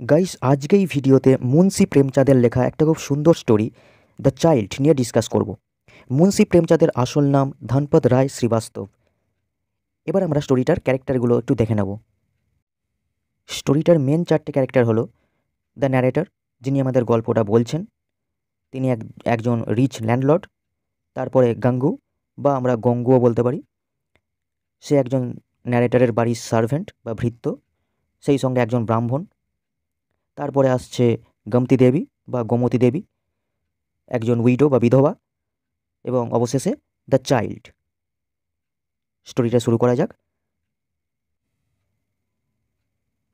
Guys, আজকে এই ভিডিওতে মুন্সি প্রেমচাঁদের লেখা একটা খুব সুন্দর স্টোরি দ্য চাইল্ড নিয়ে ডিসকাস করব। মুন্সি প্রেমচাঁদের আসল নাম ধনপদ রায় শ্রীবাস্তব। এবার আমরা স্টোরিটার ক্যারেক্টারগুলো একটু দেখে নেব। স্টোরিটার মেন চারটে ক্যারেক্টার হলো দ্য ন্যারেটর, যিনি আমাদের গল্পটা বলছেন। তিনি একজন রিচ ল্যান্ডলর্ড। তারপরে গাঙ্গু, বা আমরা গঙ্গুও বলতে পারি, সে একজন ন্যারেটরের বাড়ির সার্ভেন্ট বা ভৃত্য, সেই সঙ্গে একজন ব্রাহ্মণ। তারপরে আসছে গমতি দেবী বা গোমতী দেবী, একজন উইডো বা বিধবা। এবং অবশেষে দ্য চাইল্ড। স্টোরিটা শুরু করা যাক।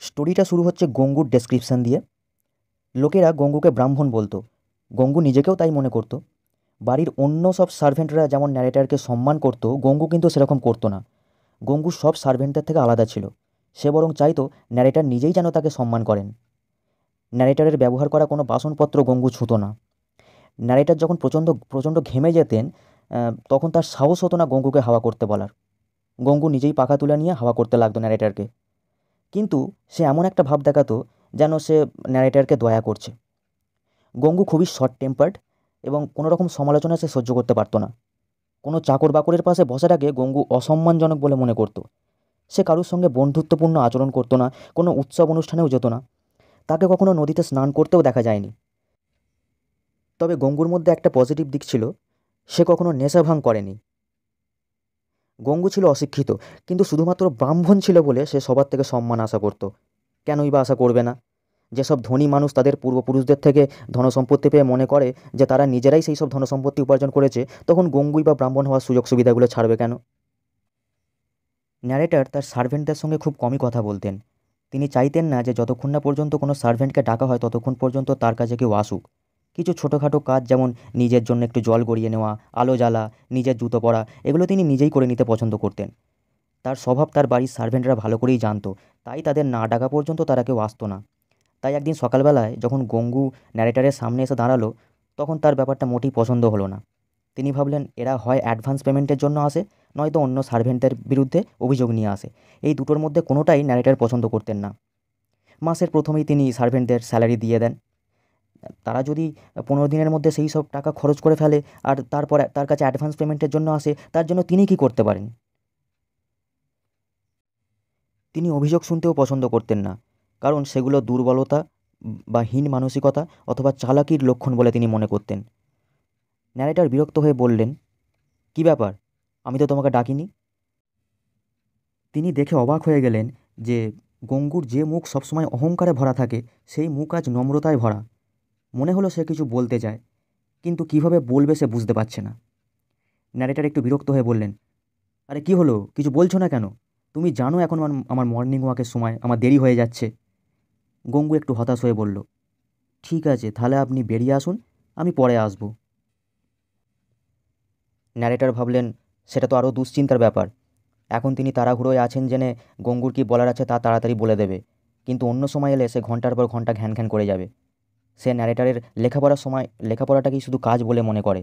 স্টোরিটা শুরু হচ্ছে গঙ্গুর ডেসক্রিপশান দিয়ে। লোকেরা গঙ্গুকে ব্রাহ্মণ বলতো, গঙ্গু নিজেকেও তাই মনে করতো। বাড়ির অন্য সব সার্ভেন্টরা যেমন ন্যারেটারকে সম্মান করতো, গঙ্গু কিন্তু সেরকম করতো না। গঙ্গু সব সার্ভেন্টদের থেকে আলাদা ছিল। সে বরং চাইতো ন্যারেটার নিজেই যেন তাকে সম্মান করেন। ন্যারেটারের ব্যবহার করা কোনো বাসনপত্র গঙ্গু ছুঁতো না। ন্যারেটার যখন প্রচণ্ড প্রচণ্ড ঘেমে যেতেন, তখন তার সাহস হতো না গঙ্গুকে হাওয়া করতে বলার। গঙ্গু নিজেই পাখা তুলে নিয়ে হাওয়া করতে লাগতো ন্যারেটারকে। কিন্তু সে এমন একটা ভাব দেখাতো যেন সে ন্যারেটারকে দয়া করছে। গঙ্গু খুবই শর্ট টেম্পার্ড এবং কোনো রকম সমালোচনা সে সহ্য করতে পারতো না। কোনো চাকর বাকরের পাশে বসাটাকে গঙ্গু অসম্মানজনক বলে মনে করতো। সে কারুর সঙ্গে বন্ধুত্বপূর্ণ আচরণ করতো না, কোনো উৎসব অনুষ্ঠানেও যেত না। তাকে কখনো নদীতে স্নান করতেও দেখা যায়নি। তবে গঙ্গুর মধ্যে একটা পজিটিভ দিক ছিল, সে কখনো নেশা ভাঙ করেনি। গঙ্গু ছিল অশিক্ষিত, কিন্তু শুধুমাত্র ব্রাহ্মণ ছিল বলে সে সবার থেকে সম্মান আশা করত। কেনই বা আশা করবে না? যেসব ধনী মানুষ তাদের পূর্বপুরুষদের থেকে ধনসম্পত্তি পেয়ে মনে করে যে তারা নিজেরাই সেই সব ধনসম্পত্তি উপার্জন করেছে, তখন গঙ্গুই বা ব্রাহ্মণ হওয়ার সুযোগ সুবিধাগুলো ছাড়বে কেন? ন্যারেটর তার সার্ভেন্টদের সঙ্গে খুব কমই কথা বলতেন। তিনি চাইতেন না যে যতক্ষণ না পর্যন্ত কোনো সার্ভেন্টকে ডাকা হয় ততক্ষণ পর্যন্ত তার কাছে কেউ আসুক। কিছু ছোটোখাটো কাজ, যেমন নিজের জন্য একটু জল গড়িয়ে নেওয়া, আলো জ্বালা, নিজের জুতো পরা, এগুলো তিনি নিজেই করে নিতে পছন্দ করতেন। তার স্বভাব তার বাড়ির সার্ভেন্টরা ভালো করেই জানতো, তাই তাদের না ডাকা পর্যন্ত তারা কেউ আসতো না। তাই একদিন সকালবেলায় যখন গঙ্গু ন্যারেটারের সামনে এসে দাঁড়ালো, তখন তার ব্যাপারটা মোটেই পছন্দ হলো না। তিনি ভাবলেন এরা হয় অ্যাডভান্স পেমেন্টের জন্য আসে, নয়তো অন্য সার্ভেন্টের বিরুদ্ধে অভিযোগ নিয়ে আসে। এই দুটোর মধ্যে কোনোটাই ন্যারেটার পছন্দ করতেন না। মাসের প্রথমেই তিনি সার্ভেন্টদের স্যালারি দিয়ে দেন। তারা যদি 15 দিনের মধ্যে সেই সব টাকা খরচ করে ফেলে আর তারপর তার কাছে অ্যাডভান্স পেমেন্টের জন্য আসে, তার জন্য তিনি কী করতে পারেন? তিনি অভিযোগ শুনতেও পছন্দ করতেন না, কারণ সেগুলো দুর্বলতা বা হীন মানসিকতা অথবা চালাকির লক্ষণ বলে তিনি মনে করতেন। ন্যারেটর বিরক্ত হয়ে বললেন, কী ব্যাপার? আমি তো তোমাকে ডাকিনি। তিনি দেখে অবাক হয়ে গেলেন যে গঙ্গুর যে মুখ সবসময় অহংকারে ভরা থাকে, সেই মুখ আজ নম্রতায় ভরা। মনে হলো সে কিছু বলতে চায়, কিন্তু কিভাবে বলবে সে বুঝতে পারছে না। ন্যারেটর একটু বিরক্ত হয়ে বললেন, আরে কী হলো, কিছু বলছো না কেন? তুমি জানো এখন আমার মর্নিং ওয়াকের সময়, আমার দেরি হয়ে যাচ্ছে। গঙ্গু একটু হতাশ হয়ে বলল, ঠিক আছে, তাহলে আপনি বেরিয়ে আসুন, আমি পরে আসব। ন্যারেটর ভাবলেন সেটা তো আরও দুশ্চিন্তার ব্যাপার। এখন তিনি তাড়াহুড়োয় আছেন জেনে গঙ্গুর কী বলার আছে তা তাড়াতাড়ি বলে দেবে, কিন্তু অন্য সময় এলে সে ঘন্টার পর ঘন্টা ঘ্যান ঘ্যান করে যাবে। সে ন্যারেটরের লেখাপড়াটাকেই শুধু কাজ বলে মনে করে,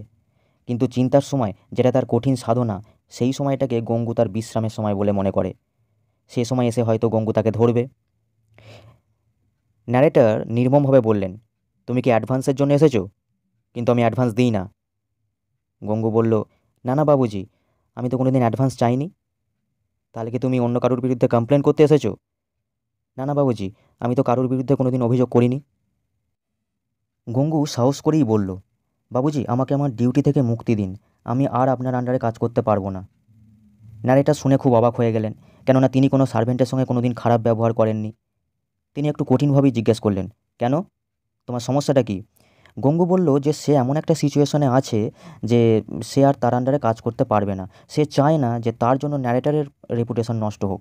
কিন্তু চিন্তার সময়, যেটা তার কঠিন সাধনা, সেই সময়টাকে গঙ্গু তার বিশ্রামের সময় বলে মনে করে। সে সময় এসে হয়তো গঙ্গু তাকে ধরবে। ন্যারেটর নির্মমভাবে বললেন, তুমি কি অ্যাডভান্সের জন্য এসেছো? কিন্তু আমি অ্যাডভান্স দিই না। গঙ্গু বলল, না না বাবুজি, আমি তো কোনোদিন অ্যাডভান্স চাইনি। তাহলে কি তুমি অন্য কারোর বিরুদ্ধে কমপ্লেন করতে এসেছো? না না বাবুজি, আমি তো কারোর বিরুদ্ধে কোনোদিন অভিযোগ করিনি। গঙ্গু সাহস করেই বলল, বাবুজি, আমাকে আমার ডিউটি থেকে মুক্তি দিন, আমি আর আপনার আন্ডারে কাজ করতে পারবো না। ন্যারেটর শুনে খুব অবাক হয়ে গেলেন, কেননা তিনি কোনো সার্ভেন্টের সঙ্গে কোনোদিন খারাপ ব্যবহার করেননি। তিনি একটু কঠিনভাবেই জিজ্ঞেস করলেন, কেন? তোমার সমস্যাটা কী? গঙ্গু বলল যে সে এমন একটা সিচুয়েশনে আছে যে সে আর তার আন্ডারে কাজ করতে পারবে না। সে চায় না যে তার জন্য ন্যারেটারের রেপুটেশন নষ্ট হোক।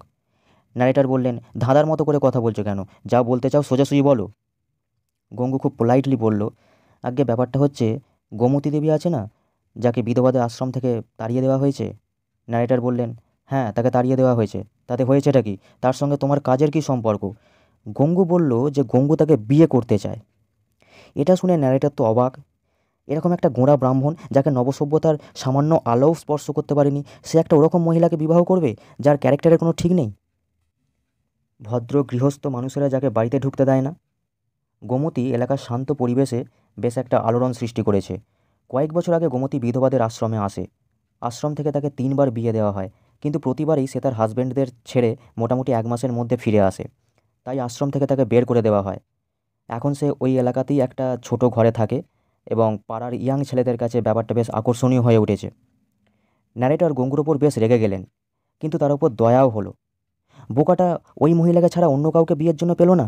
ন্যারেটর বললেন, ধাঁধার মতো করে কথা বলছো কেন? যা বলতে চাও সোজাসুজি বলো। গঙ্গু খুব পোলাইটলি বলল, আজ্ঞে ব্যাপারটা হচ্ছে, গোমতী দেবী আছে না, যাকে বিধবাদের আশ্রম থেকে তাড়িয়ে দেওয়া হয়েছে? ন্যারেটর বললেন, হ্যাঁ, তাকে তাড়িয়ে দেওয়া হয়েছে। তাতে হয়েছেটা কি? তার সঙ্গে তোমার কাজের কী সম্পর্ক? গঙ্গু বলল যে গঙ্গু তাকে বিয়ে করতে চায়। এটা শুনে ন্যারেটর তো অবাক। এরকম একটা গোঁড়া ব্রাহ্মণ, যাকে নবসভ্যতার সামান্য আলোও স্পর্শ করতে পারেনি, সে একটা ওরকম মহিলাকে বিবাহ করবে যার ক্যারেক্টারের কোনো ঠিক নেই? ভদ্র গৃহস্থ মানুষেরা যাকে বাড়িতে ঢুকতে দেয় না, গোমতী এলাকার শান্ত পরিবেশে বেশ একটা আলোড়ন সৃষ্টি করেছে। কয়েক বছর আগে গোমতী বিধবাদের আশ্রমে আসে। আশ্রম থেকে তাকে 3বার বিয়ে দেওয়া হয়, কিন্তু প্রতিবারই সে তার হাজব্যান্ডদের ছেড়ে মোটামুটি 1 মাসের মধ্যে ফিরে আসে। তাই আশ্রম থেকে তাকে বের করে দেওয়া হয়। এখন সে ওই এলাকাতেই একটা ছোট ঘরে থাকে এবং পাড়ার ইয়াং ছেলেদের কাছে ব্যাপারটা বেশ আকর্ষণীয় হয়ে উঠেছে। ন্যারেটর গঙ্গুর ওপর বেশ রেগে গেলেন, কিন্তু তার উপর দয়াও হলো। বোকাটা ওই মহিলাকে ছাড়া অন্য কাউকে বিয়ের জন্য পেল না।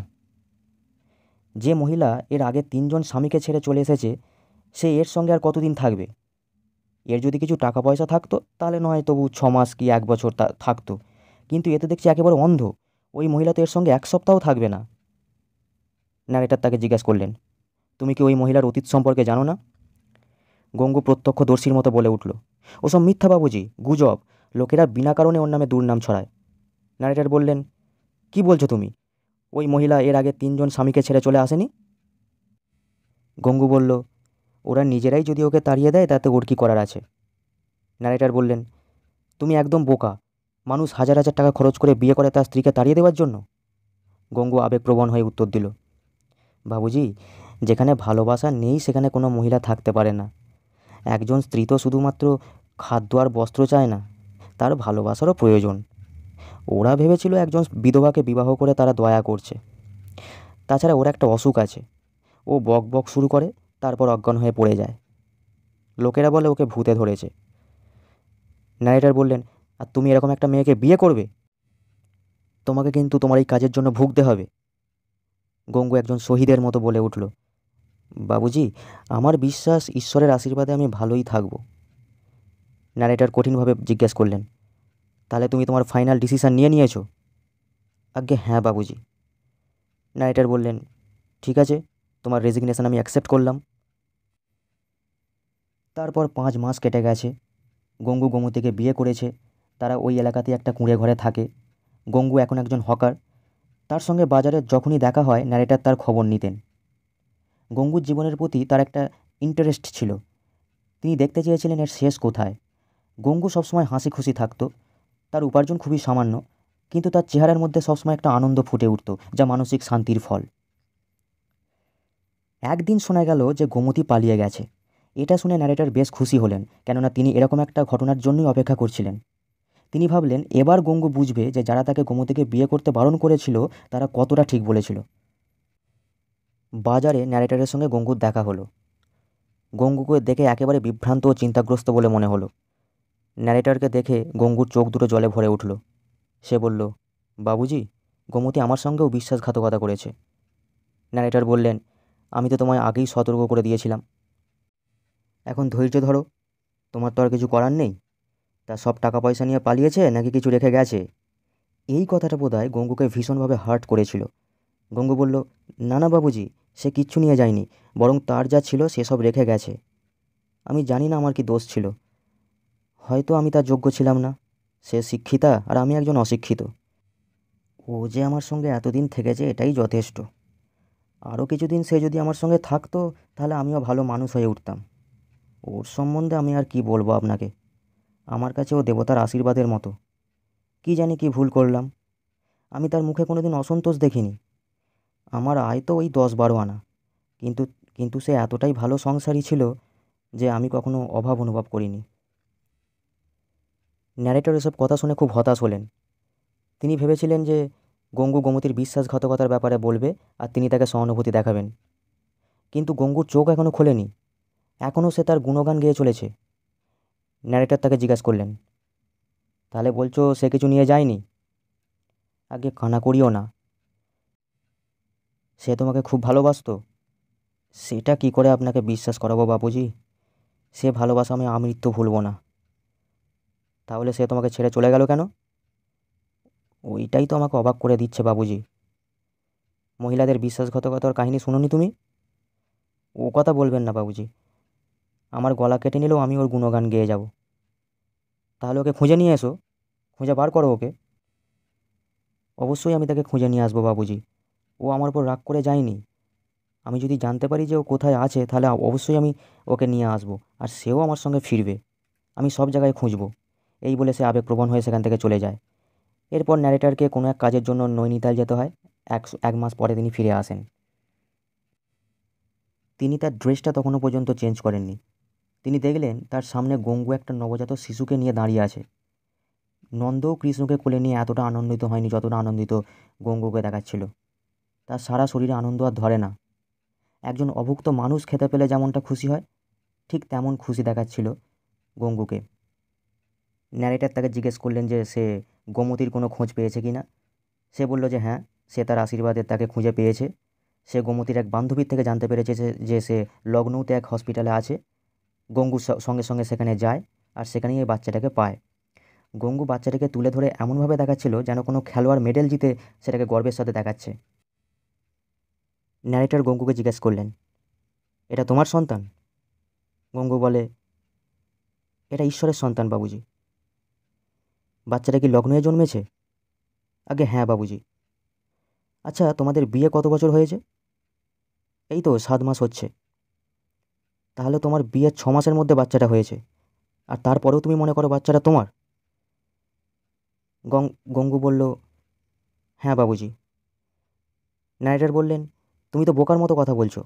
যে মহিলা এর আগে 3জন স্বামীকে ছেড়ে চলে এসেছে, সে এর সঙ্গে আর কতদিন থাকবে? এর যদি কিছু টাকা পয়সা থাকতো তাহলে নয় তবু 6 মাস কি 1 বছর থাকতো, কিন্তু এ তো দেখছি একেবারে অন্ধ। ওই মহিলা তো এর সঙ্গে 1 সপ্তাহ থাকবে না। ন্যারেটর তাকে জিজ্ঞাসা করলেন, তুমি কি ওই মহিলার অতীত সম্পর্কে জানো না? গঙ্গু প্রত্যক্ষদর্শীর মতো বলে উঠল, ওসব মিথ্যা বাবুজি, গুজব। লোকেরা বিনা কারণে ওর নামে দুর্নাম ছড়ায়। ন্যারেটর বললেন, কি বলছো তুমি? ওই মহিলা এর আগে 3জন স্বামীকে ছেড়ে চলে আসেনি? গঙ্গু বলল, ওরা নিজেরাই যদি ওকে তাড়িয়ে দেয় তাতে ওর কী করার আছে? ন্যারেটর বললেন, তুমি একদম বোকা। মানুষ হাজার হাজার টাকা খরচ করে বিয়ে করে তার স্ত্রীকে তাড়িয়ে দেওয়ার জন্য? গঙ্গু আবেগপ্রবণ হয়ে উত্তর দিল, বাবুজি, যেখানে ভালোবাসা নেই সেখানে কোনো মহিলা থাকতে পারে না। একজন স্ত্রী তো শুধুমাত্র খাদ্য আর বস্ত্র চায় না, তার ভালোবাসারও প্রয়োজন। ওরা ভেবেছিল একজন বিধবাকে বিবাহ করে তারা দয়া করছে। তাছাড়া ওর একটা অসুখ আছে, ও বক বক শুরু করে, তারপর অজ্ঞান হয়ে পড়ে যায়। লোকেরা বলে ওকে ভূতে ধরেছে। ন্যারেটর বললেন, আর তুমি এরকম একটা মেয়েকে বিয়ে করবে? তোমাকে কিন্তু তোমার এই কাজের জন্য ভুগতে হবে। গঙ্গু একজন শহীদের মতো বলে উঠল, বাবুজি, আমার বিশ্বাস ঈশ্বরের আশীর্বাদে আমি ভালোই থাকব। ন্যারেটর কঠিনভাবে জিজ্ঞেস করলেন, তাহলে তুমি তোমার ফাইনাল ডিসিশন নিয়ে নিয়েছো? আজ্ঞে হ্যাঁ বাবুজি। ন্যারেটর বললেন, ঠিক আছে, তোমার রেজিগনেশন আমি অ্যাকসেপ্ট করলাম। তারপর 5 মাস কেটে গেছে। গঙ্গু গোমতীকে বিয়ে করেছে। তারা ওই এলাকাতে একটা কুঁড়ে ঘরে থাকে। গঙ্গু এখন একজন হকার। তার সঙ্গে বাজারে যখনই দেখা হয় ন্যারেটর তার খবর নিতেন। গঙ্গুর জীবনের প্রতি তার একটা ইন্টারেস্ট ছিল। তিনি দেখতে চেয়েছিলেন এর শেষ কোথায়। গঙ্গু সবসময় হাসি খুশি থাকতো। তার উপার্জন খুবই সামান্য, কিন্তু তার চেহারার মধ্যে সবসময় একটা আনন্দ ফুটে উঠত, যা মানসিক শান্তির ফল। একদিন শোনা গেল যে গোমতী পালিয়ে গেছে। এটা শুনে ন্যারেটর বেশ খুশি হলেন, কেননা তিনি এরকম একটা ঘটনার জন্যই অপেক্ষা করছিলেন। তিনি ভাবলেন এবার গঙ্গু বুঝবে যে যারা তাকে গোমতীকে বিয়ে করতে বারণ করেছিল তারা কতটা ঠিক বলেছিল। বাজারে ন্যারেটরের সঙ্গে গঙ্গুর দেখা হলো। গঙ্গুকে দেখে একেবারে বিভ্রান্ত ও চিন্তাগ্রস্ত বলে মনে হলো। ন্যারেটরকে দেখে গঙ্গুর চোখ দুটো জলে ভরে উঠল। সে বলল, বাবুজি, গোমতী আমার সঙ্গেও বিশ্বাসঘাতকতা করেছে। ন্যারেটর বললেন, আমি তো তোমায় আগেই সতর্ক করে দিয়েছিলাম। এখন ধৈর্য ধরো, তোমার তো আর কিছু করার নেই। তা সব টাকা পয়সা নিয়ে পালিয়েছে নাকি কিছু রেখে গেছে? এই কথাটা বোধহয় গঙ্গুকে ভীষণভাবে হার্ট করেছিল। গঙ্গু বলল, না না বাবুজি, সে কিচ্ছু নিয়ে যায়নি, বরং তার যা ছিল সেসব রেখে গেছে। আমি জানি না আমার কি দোষ ছিল। হয়তো আমি তার যোগ্য ছিলাম না। সে শিক্ষিতা আর আমি একজন অশিক্ষিত। ও যে আমার সঙ্গে এতদিন থেকেছে এটাই যথেষ্ট। আরও কিছুদিন সে যদি আমার সঙ্গে থাকতো তাহলে আমিও ভালো মানুষ হয়ে উঠতাম। ওর সম্বন্ধে আমি আর কি বলবো আপনাকে। আমার কাছে ও দেবতার আশীর্বাদের মতো। কি জানি কি ভুল করলাম। আমি তার মুখে কোনোদিন অসন্তোষ দেখিনি। আমার আয় তো ওই 10-12 আনা, কিন্তু কিন্তু সে এতটাই ভালো সংসারী ছিল যে আমি কখনো অভাব অনুভব করিনি। ন্যারেটর এসব কথা শুনে খুব হতাশ হলেন। তিনি ভেবেছিলেন যে গঙ্গু গোমতীর বিশ্বাসঘাতকতার ব্যাপারে বলবে আর তিনি তাকে সহানুভূতি দেখাবেন, কিন্তু গঙ্গুর চোখ এখনও খোলেনি। এখনও সে তার গুণগান গেয়ে চলেছে। ন্যারেটর তাকে জিজ্ঞাসা করলেন, তাহলে বলছো সে কিছু নিয়ে যায়নি? আগে কানা করিও না। সে তোমাকে খুব ভালোবাসতো? সেটা কি করে আপনাকে বিশ্বাস করাবো বাবুজি? সে ভালোবাসা আমি আমৃত্যু ভুলব না। তাহলে সে তোমাকে ছেড়ে চলে গেল কেন? ওইটাই তো আমাকে অবাক করে দিচ্ছে বাবুজি। মহিলাদের বিশ্বাসঘাতকতার কাহিনী শুনোনি তুমি? ও কথা বলবেন না বাবুজি। আমার গলা কেটে নিলেও আমি ওর গুণগান গেয়ে যাব। তাহলে ওকে খুঁজে নিয়ে এসো, খুঁজে বার করো ওকে। অবশ্যই আমি তাকে খুঁজে নিয়ে আসবো বাবুজি। ও আমার উপর রাগ করে যায়নি। আমি যদি জানতে পারি যে ও কোথায় আছে তাহলে অবশ্যই আমি ওকে নিয়ে আসবো, আর সেও আমার সঙ্গে ফিরবে। আমি সব জায়গায় খুঁজবো। এই বলে সে আবেগপ্রবণ হয়ে সেখান থেকে চলে যায়। এরপর ন্যারেটরকে কোনো এক কাজের জন্য নৈনিতাল যেতে হয়। 1 মাস পরে তিনি ফিরে আসেন। তিনি তার ড্রেসটা তখনও পর্যন্ত চেঞ্জ করেননি। তিনি দেখলেন তার সামনে গঙ্গু একটা নবজাত শিশুকে নিয়ে দাঁড়িয়ে আছে। নন্দও কৃষ্ণকে কোলে নিয়ে এতটা আনন্দিত হয়নি যতটা আনন্দিত গঙ্গুকে দেখাচ্ছিল। তার সারা শরীরে আনন্দ আর ধরে না। একজন অভুক্ত মানুষ খেতে পেলে যেমনটা খুশি হয়, ঠিক তেমন খুশি দেখাচ্ছিল গঙ্গুকে। ন্যারেটার তাকে জিজ্ঞেস করলেন যে সে গোমতীর কোনো খোঁজ পেয়েছে কি না। সে বলল যে হ্যাঁ, সে তার আশীর্বাদে তাকে খুঁজে পেয়েছে। সে গোমতীর এক বান্ধবীর থেকে জানতে পেরেছে যে সে লখনৌতে এক হসপিটালে আছে। গঙ্গুর সঙ্গে সঙ্গে সেখানে যায় আর সেখানেই এই বাচ্চাটাকে পায়। গঙ্গু বাচ্চাটাকে তুলে ধরে এমনভাবে দেখাচ্ছিল যেন কোনো খেলোয়াড় মেডেল জিতে সেটাকে গর্বের সাথে দেখাচ্ছে। ন্যারেটর গঙ্গুকে জিজ্ঞেস করলেন, এটা তোমার সন্তান? গঙ্গু বলে, এটা ঈশ্বরের সন্তান বাবুজি। বাচ্চাটা কি লখনৌয়ে জন্মেছে? আগে হ্যাঁ বাবুজি। আচ্ছা, তোমাদের বিয়ে কত বছর হয়েছে? এই তো 7 মাস হচ্ছে। তাহলে তোমার বিয়ের 6 মাসের মধ্যে বাচ্চাটা হয়েছে, আর তারপরেও তুমি মনে করো বাচ্চাটা তোমার? গঙ্গু বলল, হ্যাঁ বাবুজি। ন্যারেটর বললেন, তুমি তো বোকার মতো কথা বলছো।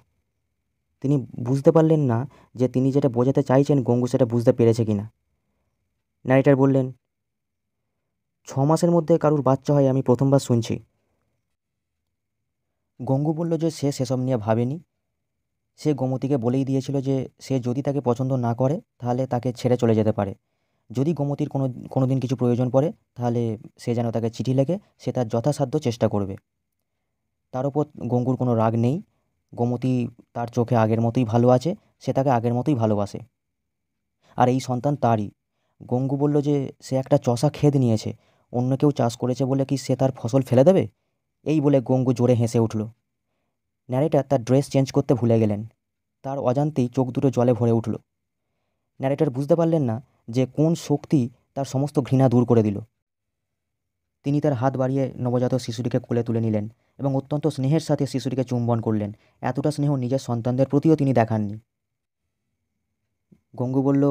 তিনি বুঝতে পারলেন না যে তিনি যেটা বোঝাতে চাইছেন গঙ্গু সেটা বুঝতে পেরেছে কি না। ন্যারেটর বললেন, 6 মাসের মধ্যে কারুর বাচ্চা হয় আমি প্রথমবার শুনছি। গঙ্গু বলল যে সে সেসব নিয়ে ভাবেনি। সে গোমতীকে বলেই দিয়েছিল যে সে যদি তাকে পছন্দ না করে তাহলে তাকে ছেড়ে চলে যেতে পারে। যদি গোমতীর কোনো দিন কিছু প্রয়োজন পড়ে তাহলে সে যেন তাকে চিঠি লেখে, সে তার যথাসাধ্য চেষ্টা করবে। তার ওপর গঙ্গুর কোনো রাগ নেই। গোমতী তার চোখে আগের মতোই ভালো আছে, সে তাকে আগের মতোই ভালোবাসে। আর এই সন্তান তারই। গঙ্গু বলল যে সে একটা চষা ক্ষেত নিয়েছে, অন্য কেউ চাষ করেছে বলে কি সে তার ফসল ফেলে দেবে? এই বলে গঙ্গু জোরে হেসে উঠল। ন্যারেটর তার ড্রেস চেঞ্জ করতে ভুলে গেলেন। তার অজান্তেই চোখ দুটো জলে ভরে উঠল। ন্যারেটর বুঝতে পারলেন না যে কোন শক্তি তার সমস্ত ঘৃণা দূর করে দিল। তিনি তার হাত বাড়িয়ে নবজাত শিশুটিকে কোলে তুলে নিলেন এবং অত্যন্ত স্নেহের সাথে শিশুটিকে চুম্বন করলেন। এতটা স্নেহ নিজের সন্তানদের প্রতিও তিনি দেখাননি। গঙ্গু বলল,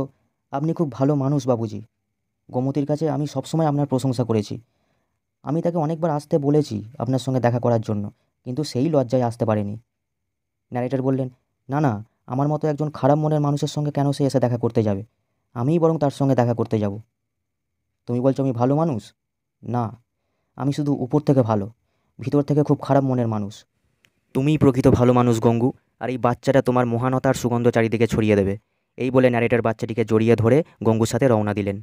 আপনি খুব ভালো মানুষ বাবুজি। গোমতীর কাছে আমি সবসময় আপনার প্রশংসা করেছি। আমি তাকে অনেকবার আসতে বলেছি আপনার সঙ্গে দেখা করার জন্য, কিন্তু সেই লজ্জায় আসতে পারেনি। ন্যারেটর বললেন, না না, আমার মতো একজন খারাপ মনের মানুষের সঙ্গে কেন সে এসে দেখা করতে যাবে? আমিই বরং তার সঙ্গে দেখা করতে যাব। তুমি বলছো আমি ভালো মানুষ? না, আমি শুধু উপর থেকে ভালো, ভিতর থেকে খুব খারাপ মনের মানুষ। তুমিই প্রকৃত ভালো মানুষ গঙ্গু, আর এই বাচ্চাটা তোমার মহানতার সুগন্ধ চারিদিকে ছড়িয়ে দেবে। এই বলে ন্যারেটর বাচ্চাটিকে জড়িয়ে ধরে গঙ্গুর সাথে রওনা দিলেন।